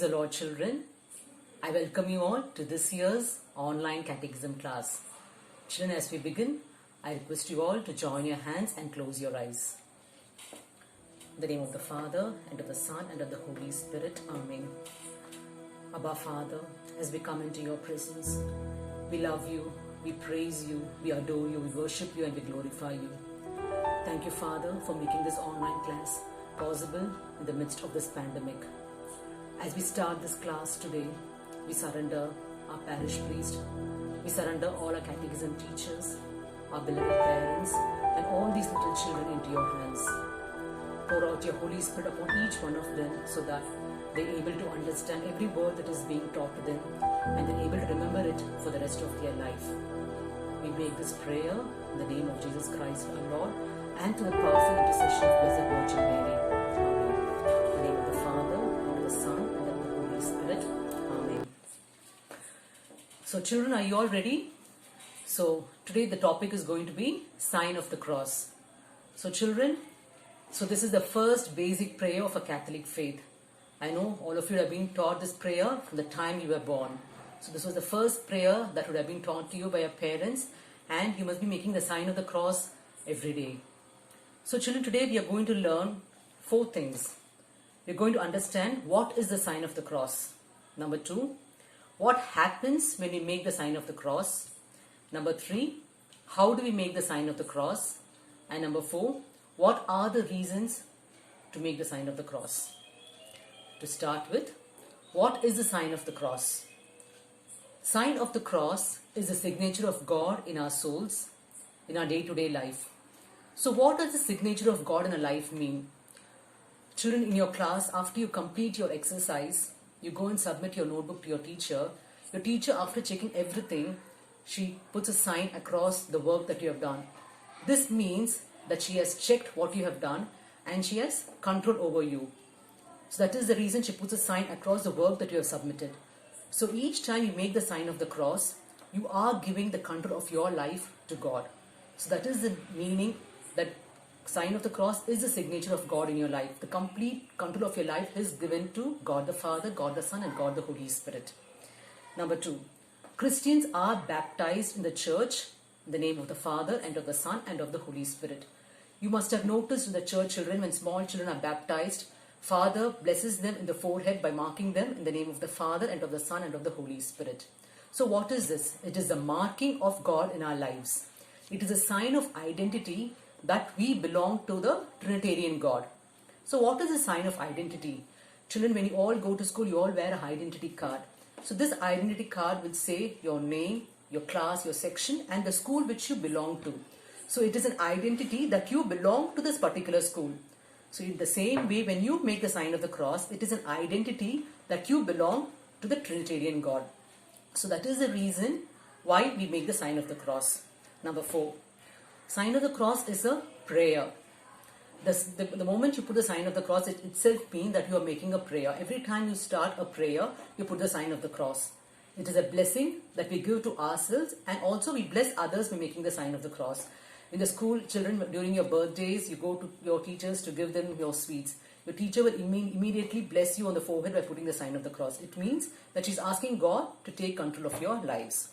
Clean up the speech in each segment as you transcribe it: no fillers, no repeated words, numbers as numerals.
the Lord, children. I welcome you all to this year's online catechism class. Children, as we begin, I request you all to join your hands and close your eyes. In the name of the Father, and of the Son, and of the Holy Spirit. Amen. Abba Father, as we come into your presence, we love you, we praise you, we adore you, we worship you, and we glorify you. Thank you, Father, for making this online class possible in the midst of this pandemic. As we start this class today, we surrender our parish priest, we surrender all our catechism teachers, our beloved parents, and all these little children into your hands. Pour out your Holy Spirit upon each one of them so that they're able to understand every word that is being taught to them and they're able to remember it for the rest of their life. We make this prayer in the name of Jesus Christ our Lord and to the powerful intercession of Blessed Virgin Mary. Amen. In the name of the Father, and of the Son, and of the Holy Spirit. Amen. So children, are you all ready? So today the topic is going to be Sign of the Cross. So children, this is the first basic prayer of a Catholic faith. I know all of you have been taught this prayer from the time you were born. So this was the first prayer that would have been taught to you by your parents, and you must be making the sign of the cross every day. So children, today we are going to learn 4 things. We are going to understand what is the sign of the cross. Number 2, what happens when we make the sign of the cross. Number 3, how do we make the sign of the cross? And number 4, what are the reasons to make the sign of the cross? To start with, what is the sign of the cross? Sign of the cross is the signature of God in our souls, in our day-to-day life. So what does the signature of God in our life mean? Children, in your class, after you complete your exercise, you go and submit your notebook to your teacher. Your teacher, after checking everything, she puts a sign across the work that you have done. This means that she has checked what you have done and she has control over you. So that is the reason she puts a sign across the work that you have submitted. So each time you make the sign of the cross, you are giving the control of your life to God. So that is the meaning, that sign of the cross is the signature of God in your life. The complete control of your life is given to God the Father, God the Son, and God the Holy Spirit. Number 2, Christians are baptized in the church in the name of the Father, and of the Son, and of the Holy Spirit. You must have noticed in the church, children, when small children are baptized, Father blesses them in the forehead by marking them in the name of the Father, and of the Son, and of the Holy Spirit. So what is this? It is the marking of God in our lives. It is a sign of identity that we belong to the Trinitarian God. So what is the sign of identity? Children, when you all go to school, you all wear an identity card. So this identity card will say your name, your class, your section, and the school which you belong to. So it is an identity that you belong to this particular school. So in the same way, when you make the sign of the cross, it is an identity that you belong to the Trinitarian God. So that is the reason why we make the sign of the cross. Number 4, sign of the cross is a prayer. The moment you put the sign of the cross, it itself means that you are making a prayer. Every time you start a prayer, you put the sign of the cross. It is a blessing that we give to ourselves, and also we bless others by making the sign of the cross. In the school, children, during your birthdays, you go to your teachers to give them your sweets. Your teacher will immediately bless you on the forehead by putting the sign of the cross. It means that she's asking God to take control of your lives.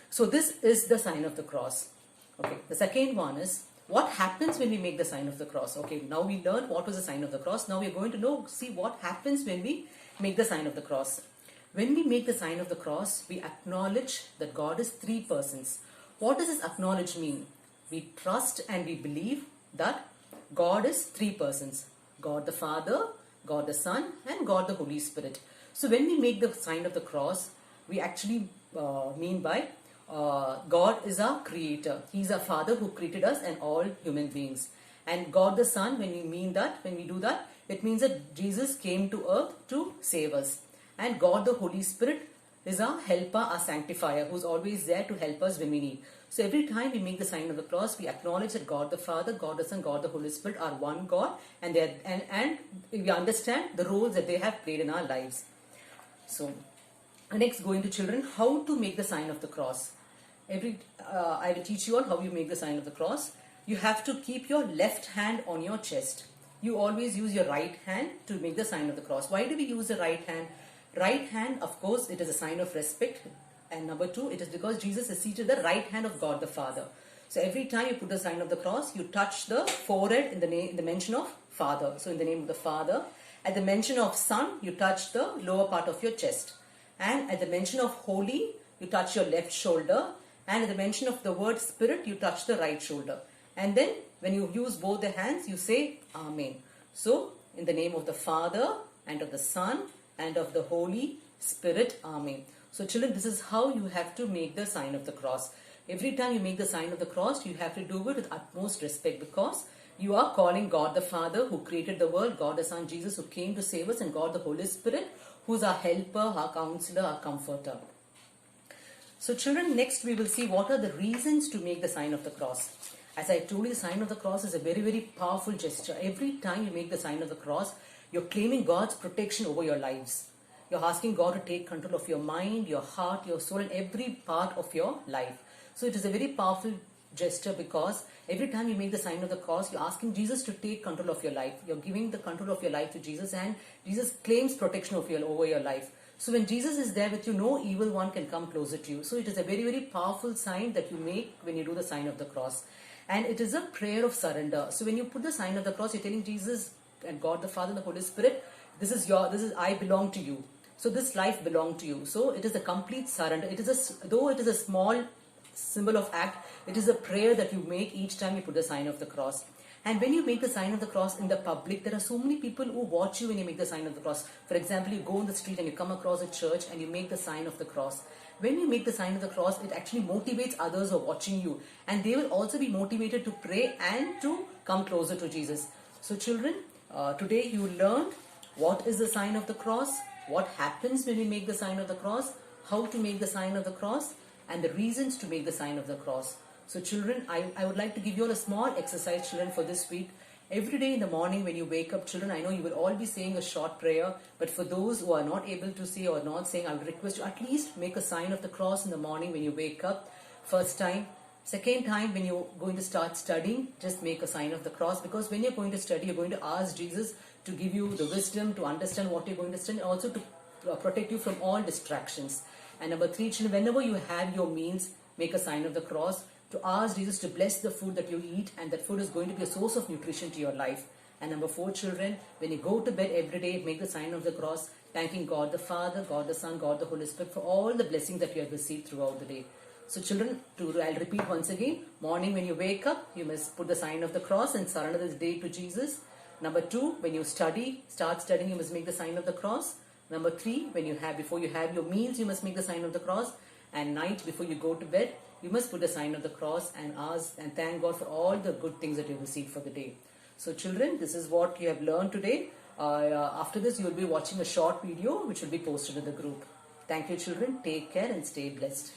So this is the sign of the cross. Okay, the second one is, what happens when we make the sign of the cross? Okay, now we learned what was the sign of the cross. Now we are going to see what happens when we make the sign of the cross. When we make the sign of the cross, we acknowledge that God is 3 persons. What does this acknowledge mean? We trust and we believe that God is 3 persons. God the Father, God the Son, and God the Holy Spirit. So when we make the sign of the cross, we actually mean by God is our creator. He is our Father who created us and all human beings. And God the Son, when we do that, it means that Jesus came to earth to save us. And God the Holy Spirit is our helper, our sanctifier, who is always there to help us when we need. So every time we make the sign of the cross, we acknowledge that God the Father, God the Son, God the Holy Spirit are one God, and we understand the roles that they have played in our lives. So next, going to children, how to make the sign of the cross. I will teach you all how you make the sign of the cross. You have to keep your left hand on your chest. You always use your right hand to make the sign of the cross. Why do we use the right hand? Right hand, of course, it is a sign of respect. And number two, it is because Jesus is seated at the right hand of God the Father. So every time you put the sign of the cross, you touch the forehead in the mention of Father. So in the name of the Father. At the mention of Son, you touch the lower part of your chest. And at the mention of Holy, you touch your left shoulder. And at the mention of the word Spirit, you touch the right shoulder. And then when you use both the hands, you say Amen. So in the name of the Father and of the Son and of the Holy Spirit, Amen. So children, this is how you have to make the sign of the cross. Every time you make the sign of the cross, you have to do it with utmost respect, because you are calling God the Father who created the world, God the Son Jesus who came to save us, and God the Holy Spirit who is our helper, our counselor, our comforter. So children, next we will see what are the reasons to make the sign of the cross. As I told you, the sign of the cross is a very, very powerful gesture. Every time you make the sign of the cross, you're claiming God's protection over your lives. You're asking God to take control of your mind, your heart, your soul, and every part of your life. So it is a very powerful gesture, because every time you make the sign of the cross, you're asking Jesus to take control of your life. You're giving the control of your life to Jesus, and Jesus claims protection over your life. So when Jesus is there with you, no evil one can come closer to you. So it is a very, very powerful sign that you make when you do the sign of the cross. And it is a prayer of surrender. So when you put the sign of the cross, you're telling Jesus and God the Father and the Holy Spirit, I belong to you. So this life belongs to you. So it is a complete surrender. Though it is a small symbol of act, it is a prayer that you make each time you put the sign of the cross. And when you make the sign of the cross in the public, there are so many people who watch you when you make the sign of the cross. For example, you go on the street and you come across a church and you make the sign of the cross. When you make the sign of the cross, it actually motivates others who are watching you, and they will also be motivated to pray and to come closer to Jesus. So children, today you learned what is the sign of the cross, what happens when we make the sign of the cross, how to make the sign of the cross, and the reasons to make the sign of the cross. So children, I would like to give you all a small exercise, children, for this week. Every day in the morning when you wake up, children, I know you will all be saying a short prayer, but for those who are not able to say or not saying, I would request you at least make a sign of the cross in the morning when you wake up. First time. Second time, when you're going to start studying, just make a sign of the cross, because when you're going to study, you're going to ask Jesus to give you the wisdom to understand what you're going to study, and also to protect you from all distractions. And number three, children, whenever you have your meals, make a sign of the cross, to ask Jesus to bless the food that you eat, and that food is going to be a source of nutrition to your life. And number four, children, when you go to bed every day, make the sign of the cross, thanking God the Father, God the Son, God the Holy Spirit for all the blessings that you have received throughout the day. So children, I'll repeat once again. Morning when you wake up, you must put the sign of the cross and surrender this day to Jesus. Number two, when you start studying, you must make the sign of the cross. Number three, before you have your meals, you must make the sign of the cross. And night, before you go to bed, you must put the sign of the cross and ask and thank God for all the good things that you have received for the day. So children, this is what you have learned today. After this, you will be watching a short video which will be posted in the group. Thank you, children. Take care and stay blessed.